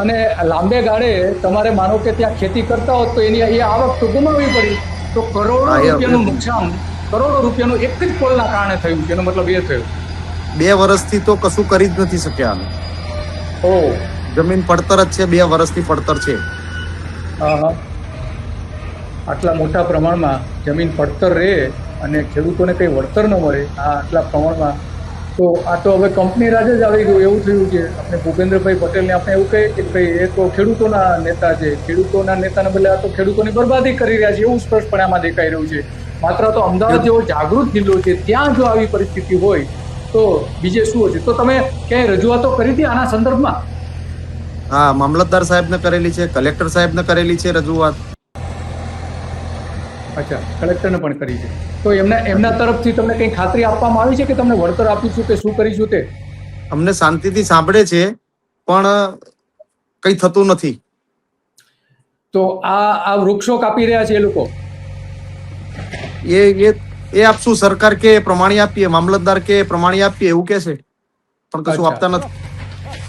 અને લાંબે ગાળે તમારે માનો કે ત્યાં ખેતી કરતા હોત તો એની એ આવક તો ગુમાવવી પડી, તો કરોડો રૂપિયાનું નુકસાન, કરોડો રૂપિયાનું એક જ પોલના કારણે થયું. એનો મતલબ એ થયો 2 વર્ષથી તો કશું કરી જ નથી શક્યા. ઓ જમીન પડતર જ છે, 2 વર્ષથી પડતર છે. આટલા મોટા પ્રમાણમાં જમીન પડતર રહે અને ખેડૂતોને કંઈ વળતર ન મળે આ આટલા પ્રમાણમાં, તો આ તો હવે કંપની રાજ જ આવી ગયું એવું થયું છે. આપણે ભૂપેન્દ્રભાઈ પટેલને આપણે એવું કહીએ કે ભાઈ એ તો ખેડૂતોના નેતા છે, ખેડૂતોના નેતાને બદલે આ તો ખેડૂતોની બરબાદી કરી રહ્યા છે એવું સ્પષ્ટપણે આમાં દેખાઈ રહ્યું છે. માત્ર તો અમદાવાદ જેવો જાગૃત જિલ્લો છે ત્યાં જો આવી પરિસ્થિતિ હોય તો બીજે શું હશે? તો તમે ક્યાંય રજૂઆતો કરી હતી આના સંદર્ભમાં? હા, મામલતદાર સાહેબને કરેલી છે, કલેક્ટર સાહેબને કરેલી છે રજૂઆત. અચ્છા, કલેક્ટરને પણ કરી છે. તો એમના તરફથી તમને કંઈ ખાતરી આપવામાં આવી છે કે તમને વળતર આપીશું કે શું કરીશું તે? અમને શાંતિથી સાંભળે છે પણ કંઈ થતું નથી. તો આ વૃક્ષો કાપી રહ્યા છે એ લોકો? એ આપશું, સરકાર કે પ્રમાણે આપીએ, મામલતદાર કે પ્રમાણે આપીએ એવું કે છે, પણ કશું આપતા નથી.